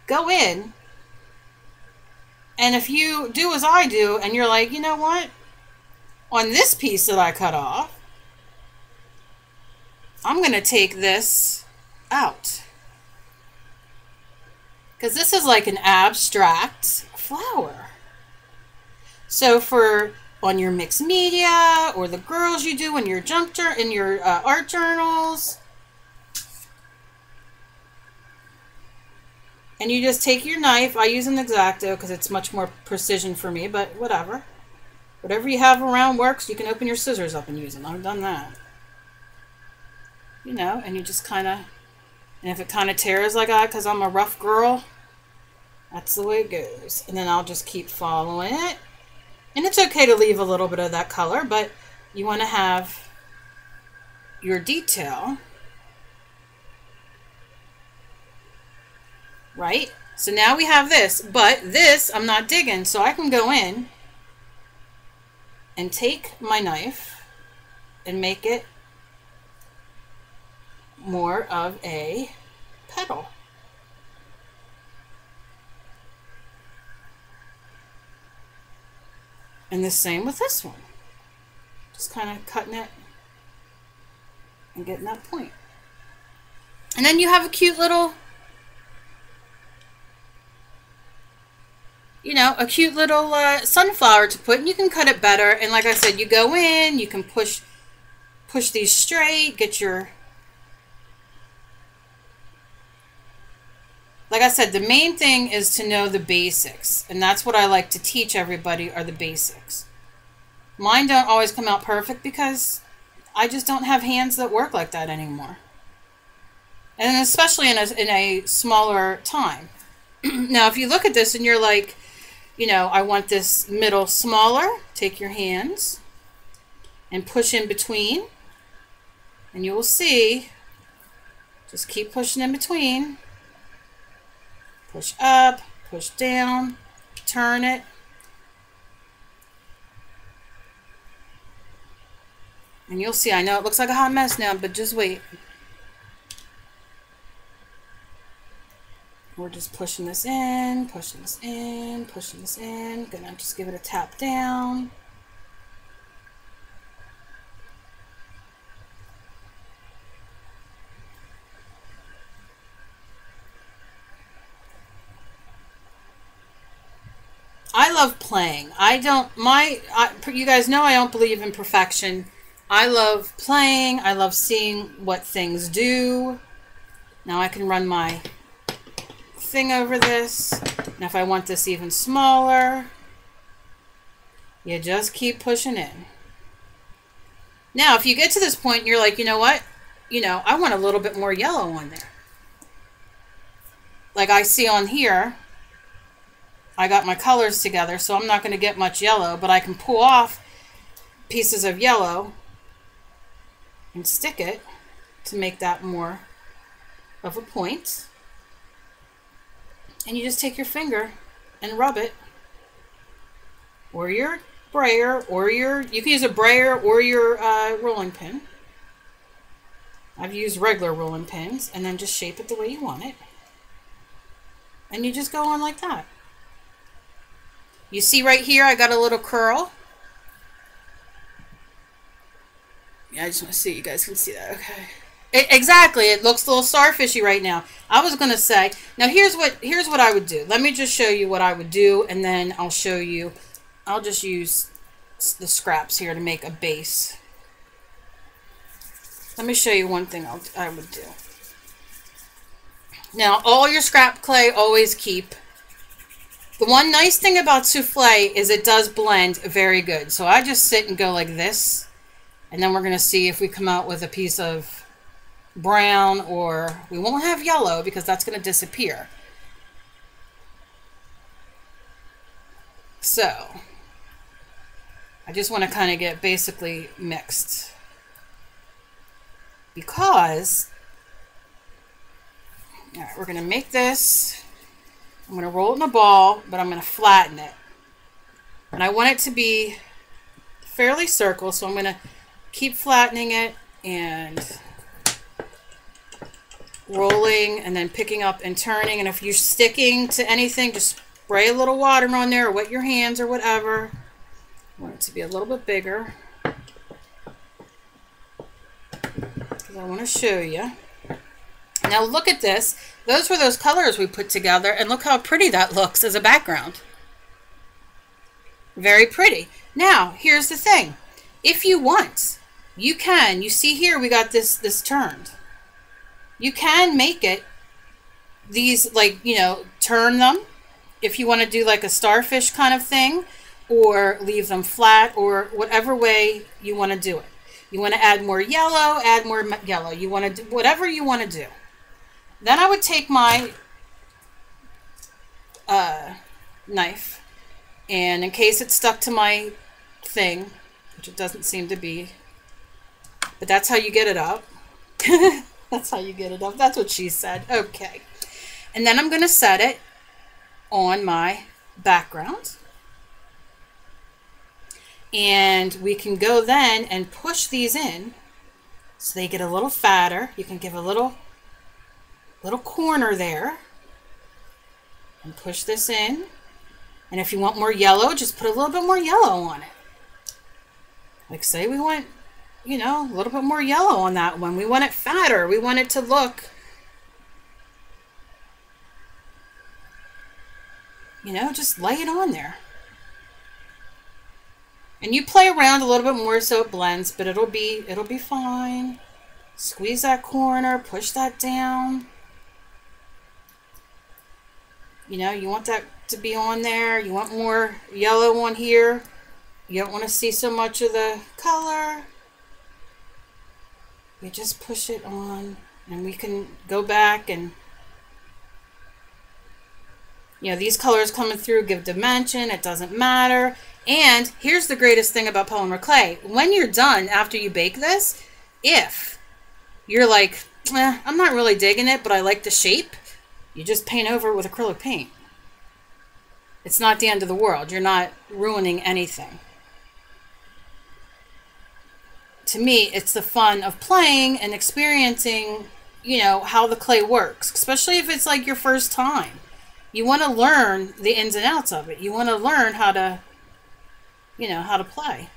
Go in. And if you do as I do, and you're like, you know what? On this piece that I cut off, I'm going to take this out. Because this is like an abstract flower. So for on your mixed media, or the girls you do in your in your art journals, and you just take your knife. I use an X-Acto because it's much more precision for me, but whatever. Whatever you have around works. You can open your scissors up and use them. I've done that. You know, and you just kind of And if it kind of tears like that because I'm a rough girl, that's the way it goes. And then I'll just keep following it. And it's okay to leave a little bit of that color, but you want to have your detail, right? So now we have this, but this I'm not digging, so I can go in and take my knife and make it more of a petal. And the same with this one. Just kind of cutting it and getting that point. And then you have a cute little, you know, a cute little sunflower to put, and you can cut it better. And like I said, you go in, you can push these straight, get your, like I said, the main thing is to know the basics, and that's what I like to teach everybody, are the basics. Mine don't always come out perfect because I just don't have hands that work like that anymore. And especially in a smaller time. Now, if you look at this and you're like, you know, I want this middle smaller, take your hands and push in between, and you will see, just keep pushing in between. Push up, push down, turn it. And you'll see, I know it looks like a hot mess now, but just wait. We're just pushing this in, pushing this in, pushing this in. Gonna just give it a tap down. I love playing. You guys know I don't believe in perfection. I love playing. I love seeing what things do. Now I can run my thing over this. Now if I want this even smaller, you just keep pushing in. Now if you get to this point and you're like, you know what? You know, I want a little bit more yellow on there. Like I see on here, I got my colors together, so I'm not going to get much yellow, but I can pull off pieces of yellow and stick it to make that more of a point. And you just take your finger and rub it, or your brayer, or you can use a brayer or your rolling pin. I've used regular rolling pins, and then just shape it the way you want it. And you just go on like that. You see right here, I got a little curl. Yeah, I just want to see, you guys can see that, okay. Exactly, it looks a little starfishy right now. I was going to say, now here's what I would do. Let me just show you what I would do, and then I'll show you, I'll just use the scraps here to make a base. Let me show you one thing I would do. Now, all your scrap clay, always keep. The one nice thing about souffle is it does blend very good. So I just sit and go like this, and then we're going to see if we come out with a piece of brown, or we won't have yellow because that's going to disappear. So I just want to kind of get basically mixed, because all right, we're going to make this. I'm going to roll it in a ball, but I'm going to flatten it. And I want it to be fairly circle, so I'm going to keep flattening it and rolling and then picking up and turning. And if you're sticking to anything, just spray a little water on there or wet your hands or whatever. I want it to be a little bit bigger, because I want to show you. Now look at this. Those were those colors we put together, and look how pretty that looks as a background. Very pretty. Now, here's the thing. If you want, you can. You see here we got this turned. You can make it these, like, you know, turn them if you want to do like a starfish kind of thing, or leave them flat, or whatever way you want to do it. You want to add more yellow, add more yellow. You want to do whatever you want to do. Then I would take my knife, and in case it's stuck to my thing, which it doesn't seem to be, but that's how you get it up. That's how you get it up. That's what she said. Okay. And then I'm going to set it on my background. And we can go then and push these in so they get a little fatter. You can give a little corner there and push this in. And if you want more yellow, just put a little bit more yellow on it. Like say we want, you know, a little bit more yellow on that one. We want it fatter. We want it to look, you know, just lay it on there. And you play around a little bit more so it blends, but it'll be fine. Squeeze that corner, push that down. You know, you want that to be on there. You want more yellow on here. You don't want to see so much of the color. We just push it on, and we can go back and, you know, these colors coming through give dimension. It doesn't matter. And here's the greatest thing about polymer clay. When you're done after you bake this, if you're like, I'm not really digging it, but I like the shape, you just paint over it with acrylic paint. It's not the end of the world. You're not ruining anything. To me, it's the fun of playing and experiencing, you know, how the clay works, especially if it's like your first time. You want to learn the ins and outs of it. You want to learn how to, you know, how to play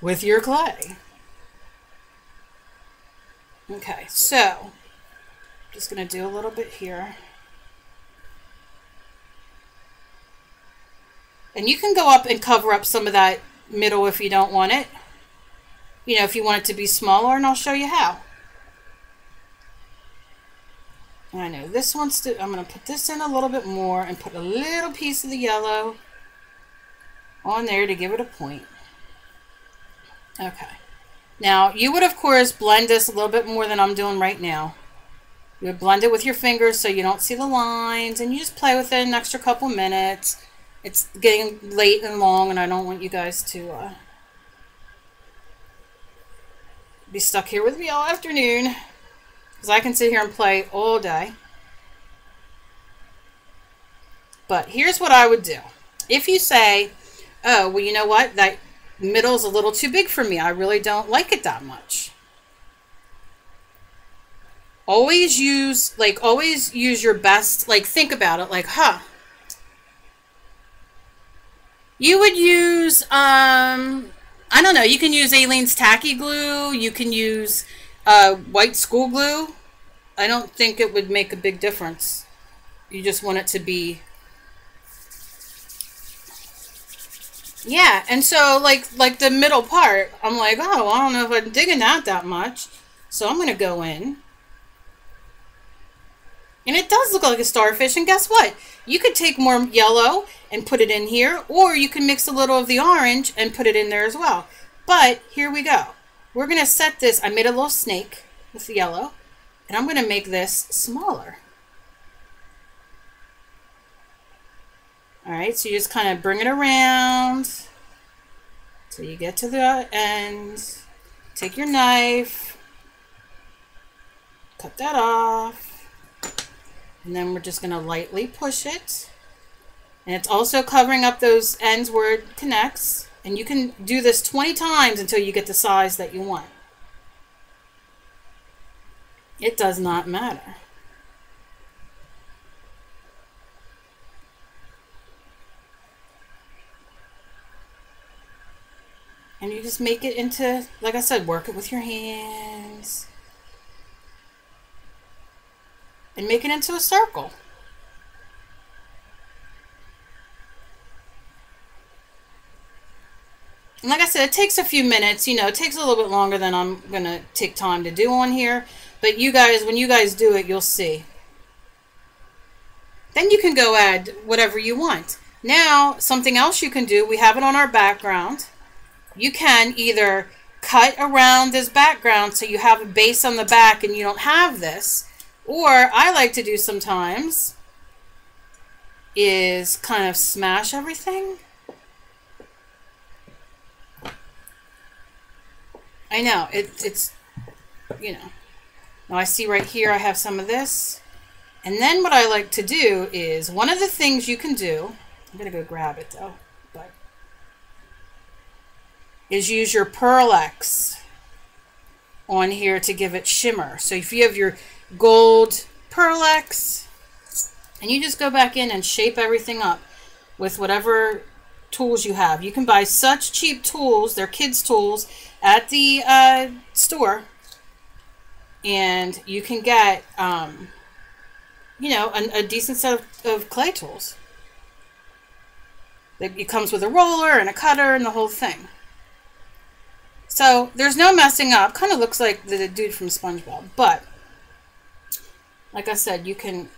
with your clay. Okay, so I'm just going to do a little bit here. And you can go up and cover up some of that middle if you don't want it. You know, if you want it to be smaller, and I'll show you how. And I know this one's to, I'm going to put this in a little bit more and put a little piece of the yellow on there to give it a point. Okay. Now, you would, of course, blend this a little bit more than I'm doing right now. You would blend it with your fingers so you don't see the lines, and you just play with it an extra couple minutes. It's getting late and long, and I don't want you guys to be stuck here with me all afternoon, because I can sit here and play all day. But here's what I would do. If you say, oh, well, you know what, that middle's a little too big for me, I really don't like it that much. Always use your best, like think about it, like, you would use, I don't know, you can use Aleene's tacky glue, you can use white school glue. I don't think it would make a big difference. You just want it to be, yeah. And so like the middle part, I'm like, oh, I don't know if I'm digging that much, so I'm gonna go in, and it does look like a starfish. And guess what, you could take more yellow and put it in here, or you can mix a little of the orange and put it in there as well. But here we go. We're going to set this, I made a little snake with the yellow, and I'm going to make this smaller. Alright, so you just kind of bring it around till you get to the end. Take your knife, cut that off, and then we're just going to lightly push it. And it's also covering up those ends where it connects. And you can do this 20 times until you get the size that you want. It does not matter. And you just make it into, like I said, work it with your hands. And make it into a circle. And like I said, it takes a few minutes, you know, it takes a little bit longer than I'm going to take time to do on here. But you guys, when you guys do it, you'll see. Then you can go add whatever you want. Now, something else you can do, we have it on our background. You can either cut around this background so you have a base on the back and you don't have this. Or I like to do sometimes is kind of smash everything. I know, it's, you know. Now I see right here I have some of this. And then what I like to do is, one of the things you can do, I'm going to go grab it though, but is use your Pearl X on here to give it shimmer. So if you have your gold Pearl X, and you just go back in and shape everything up with whatever tools you have. You can buy such cheap tools, they're kids' tools, at the store, and you can get, you know, a decent set of clay tools. It comes with a roller and a cutter and the whole thing. So there's no messing up. Kind of looks like the dude from SpongeBob, but like I said, you can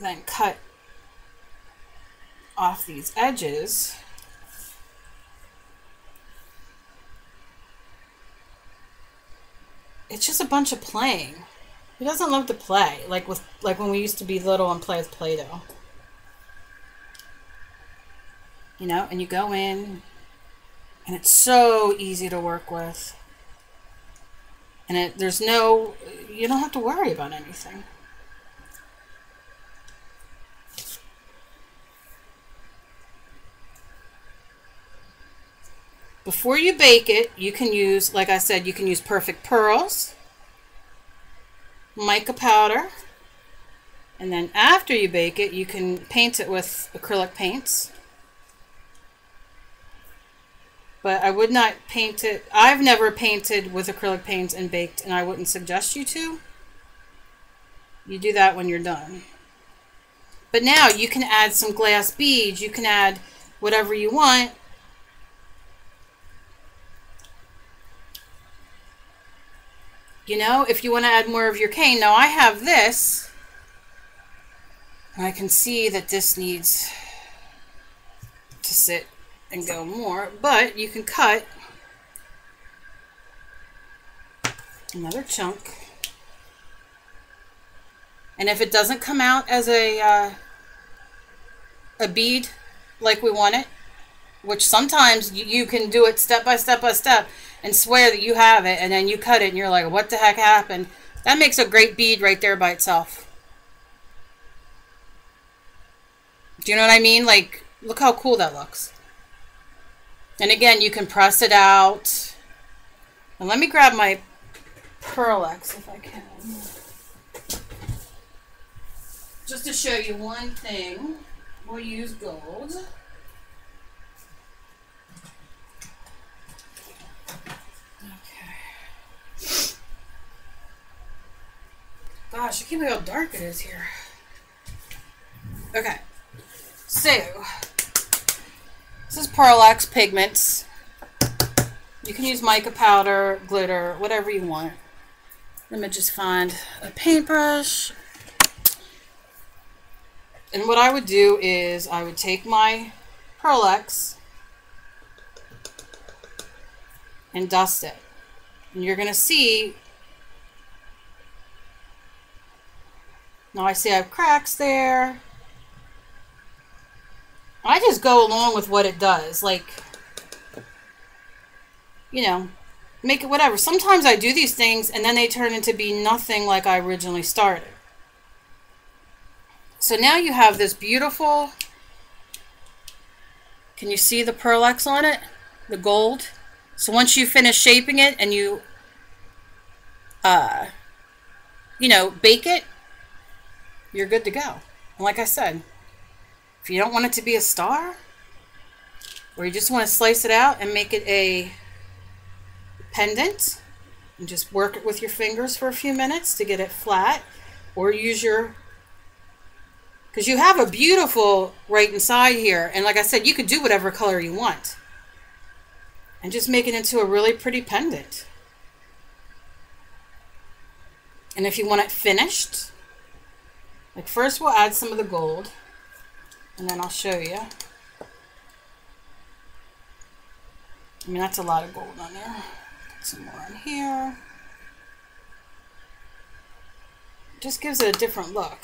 then cut off these edges. It's just a bunch of playing. Who doesn't love to play? Like when we used to be little and play with Play-Doh. You know, and you go in, and it's so easy to work with. And there's no, you don't have to worry about anything. Before you bake it, you can use, like I said, you can use perfect pearls, mica powder, and then after you bake it, you can paint it with acrylic paints. But I would not paint it. I've never painted with acrylic paints and baked, and I wouldn't suggest you to. You do that when you're done. But now you can add some glass beads. You can add whatever you want. You know, if you want to add more of your cane. Now I have this. And I can see that this needs to sit and go more, but you can cut another chunk, and if it doesn't come out as a bead like we want it, which sometimes you can do it step by step by step and swear that you have it, and then you cut it and you're like, what the heck happened? That makes a great bead right there by itself. Do you know what I mean? Like, look how cool that looks. And again, you can press it out. And let me grab my Pearl X if I can. Just to show you one thing, we'll use gold. Okay. Gosh, I can't believe how dark it is here. Okay. So, this is Pearl X pigments. You can use mica powder, glitter, whatever you want. Let me just find a paintbrush. And what I would do is I would take my Pearl X and dust it. And you're going to see, now I see I have cracks there. I just go along with what it does, like, you know, make it whatever. Sometimes I do these things and then they turn into be nothing like I originally started. So now you have this beautiful, can you see the Pearl X on it? The gold. So once you finish shaping it and you know, bake it, you're good to go. And like I said, if you don't want it to be a star, or you just want to slice it out and make it a pendant, and just work it with your fingers for a few minutes to get it flat, or use your, because you have a beautiful right inside here, and like I said, you could do whatever color you want, and just make it into a really pretty pendant. And if you want it finished, like first we'll add some of the gold, and then I'll show you. I mean, that's a lot of gold on there. Put some more on here. just gives it a different look.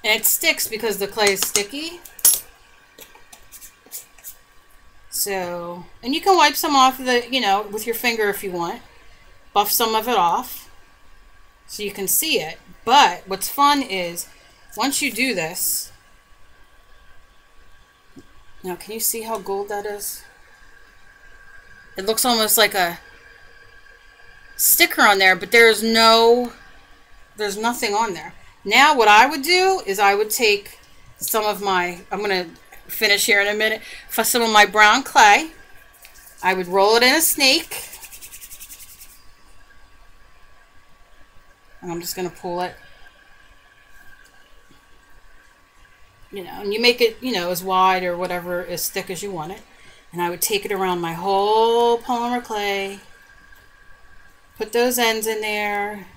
And it sticks because the clay is sticky. So, and you can wipe some off the, you know, with your finger if you want. Buff some of it off so you can see it. But what's fun is once you do this, now can you see how gold that is? It looks almost like a sticker on there, but there's nothing on there. Now what I would do is I would take some of my, I'm going to finish here in a minute, for some of my brown clay. I would roll it in a snake. And I'm just going to pull it. You know, and you make it, you know, as wide or whatever, as thick as you want it. And I would take it around my whole polymer clay. Put those ends in there.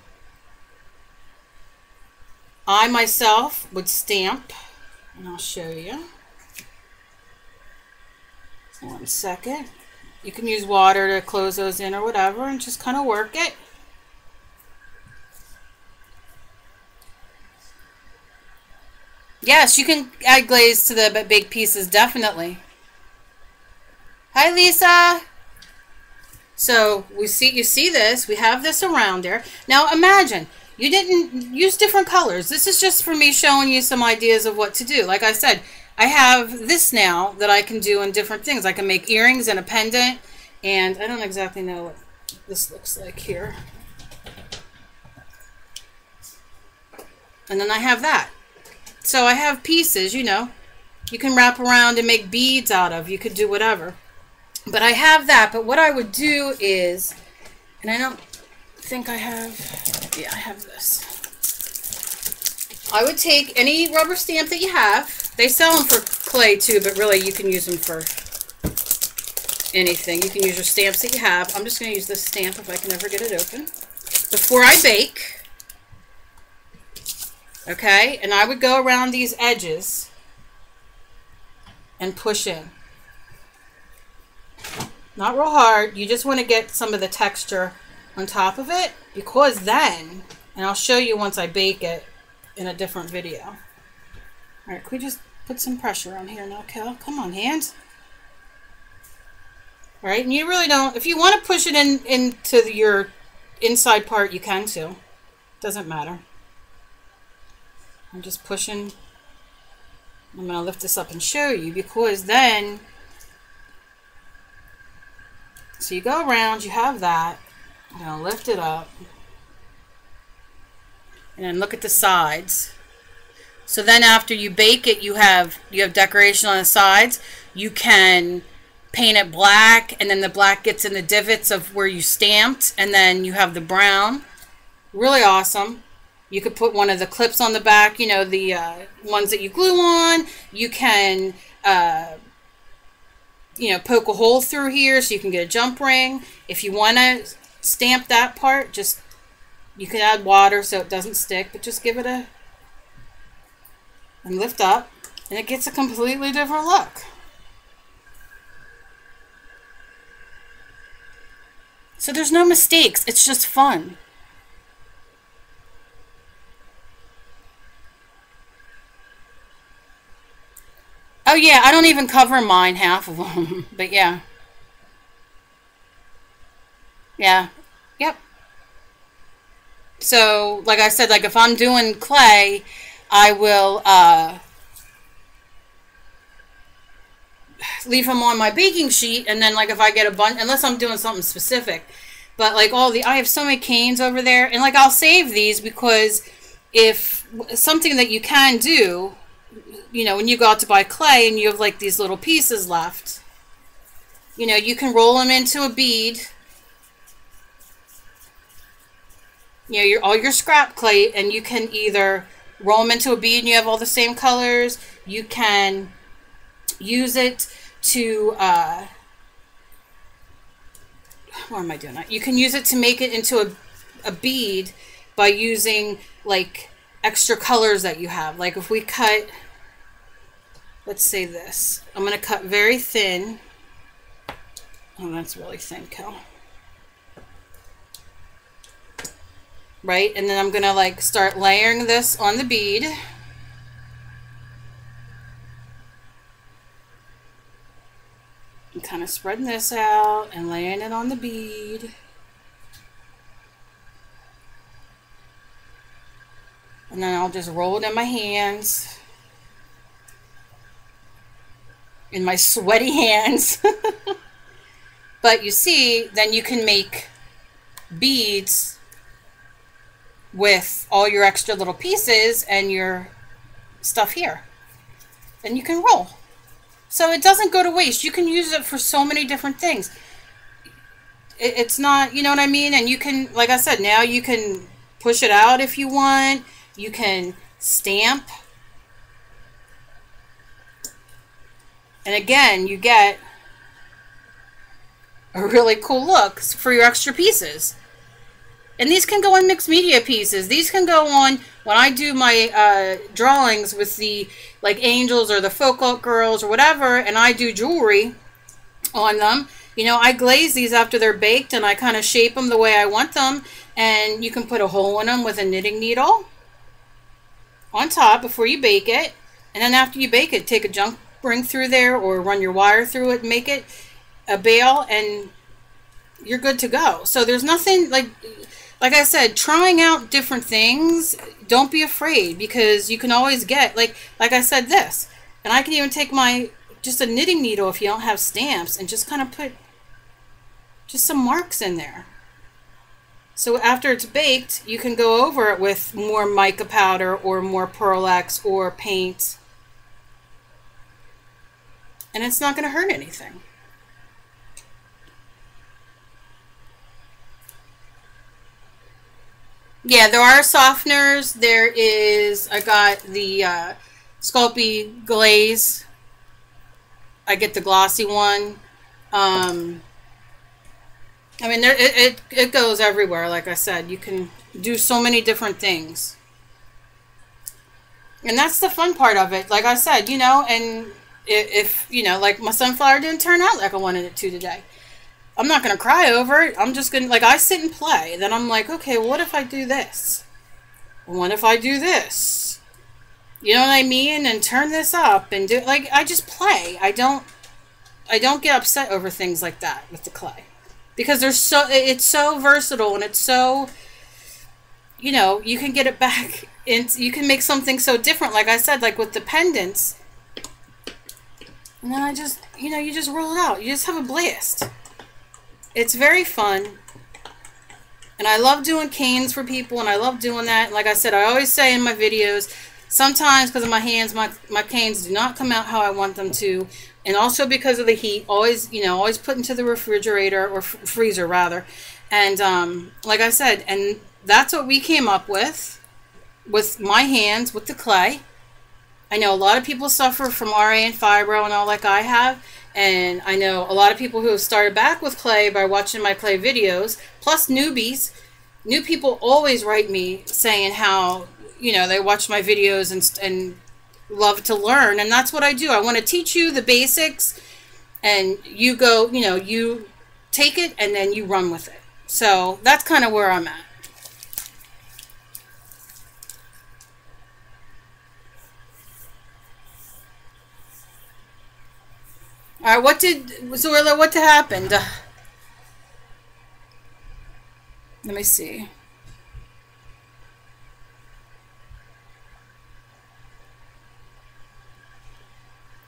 I myself would stamp, and I'll show you. 1 second. You can use water to close those in or whatever, and just kind of work it. Yes, you can add glaze to the big pieces, definitely. Hi, Lisa. So you see this, we have this around there. Now imagine, you didn't use different colors. This is just for me showing you some ideas of what to do. Like I said, I have this now that I can do in different things. I can make earrings and a pendant, and I don't exactly know what this looks like here. And then I have that. So I have pieces, you know, you can wrap around and make beads out of. You could do whatever. But I have that. But what I would do is, and I don't think I have, yeah, I have this. I would take any rubber stamp that you have. They sell them for clay too, but really you can use them for anything. You can use your stamps that you have. I'm just going to use this stamp if I can ever get it open. Before I bake. Okay, and I would go around these edges and push in. Not real hard. You just want to get some of the texture on top of it, because then, and I'll show you once I bake it in a different video. All right, can we just put some pressure on here now, Kel? Come on, hands. All right, and you really don't, if you want to push it into your inside part, you can too. Doesn't matter. I'm just pushing. I'm going to lift this up and show you, because then, so you go around, you have that. I'm going to lift it up. And then look at the sides. So then after you bake it, you have decoration on the sides. You can paint it black, and then the black gets in the divots of where you stamped, and then you have the brown. Really awesome. You could put one of the clips on the back, you know, the ones that you glue on. You can, you know, poke a hole through here so you can get a jump ring. If you want to stamp that part, just, you can add water so it doesn't stick, but just give it a, and lift up, and it gets a completely different look. So there's no mistakes. It's just fun. Oh yeah, I don't even cover mine, half of them, but yeah. Yeah, yep. So, like I said, like if I'm doing clay, I will leave them on my baking sheet, and then like if I get a bunch, unless I'm doing something specific, but like I have so many canes over there, and like I'll save these, because if something that you can do, you know, when you go out to buy clay and you have like these little pieces left, you know, you can roll them into a bead. You know, all your scrap clay, and you can either roll them into a bead and you have all the same colors. You can use it to, what am I doing? You can use it to make it into a bead by using like extra colors that you have. Like if we cut, let's say this, I'm going to cut very thin. Oh, that's really thin, Kel. right? And then I'm gonna like start layering this on the bead. And kind of spreading this out and laying it on the bead. And then I'll just roll it in my hands. In my sweaty hands. But you see, then you can make beads with all your extra little pieces and your stuff here. Then you can roll. So it doesn't go to waste. You can use it for so many different things. It's not, you know what I mean? And you can, like I said, now you can push it out if you want. You can stamp. And again, you get a really cool look for your extra pieces. And these can go on mixed media pieces. These can go on when I do my drawings with the like angels or the folk art girls or whatever, and I do jewelry on them. You know, I glaze these after they're baked and I kind of shape them the way I want them. And you can put a hole in them with a knitting needle on top before you bake it. And then after you bake it, take a junk ring through there or run your wire through it, make it a bail, and you're good to go. So there's nothing like I said, trying out different things. Don't be afraid, because you can always get like I said this, and I can even take my just a knitting needle if you don't have stamps and just kind of put just some marks in there. So after it's baked, you can go over it with more mica powder or more Pearl X or paint, and it's not going to hurt anything. Yeah, there are softeners. There is, I got the Sculpey glaze. I get the glossy one. I mean, it goes everywhere. Like I said, you can do so many different things. And that's the fun part of it. Like I said, you know, and if you know, like my sunflower didn't turn out like I wanted it to today, I'm not going to cry over it. I'm just going to, like, I sit and play. Then I'm like, okay, well, what if I do this? What if I do this? You know what I mean? And turn this up and do, like, I just play. I don't get upset over things like that with the clay. Because it's so versatile, and it's so, you know, you can get it back. You can make something so different. Like I said, like with the pendants. And then I just, you know, you just roll it out. You just have a blast. It's very fun, and I love doing canes for people, and I love doing that. Like I said, I always say in my videos, sometimes because of my hands, my canes do not come out how I want them to, and also because of the heat, always, you know, always put into the refrigerator, or freezer rather. And like I said, and that's what we came up with my hands, with the clay. I know a lot of people suffer from RA and fibro and all, like I have. And I know a lot of people who have started back with clay by watching my clay videos, plus newbies. New people always write me saying how, you know, they watch my videos and love to learn. And that's what I do. I want to teach you the basics, and you go, you know, you take it and then you run with it. So that's kind of where I'm at. All right, what happened? Let me see.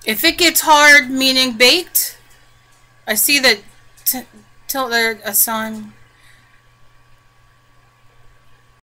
If it gets hard, meaning baked, I see that till there a sun.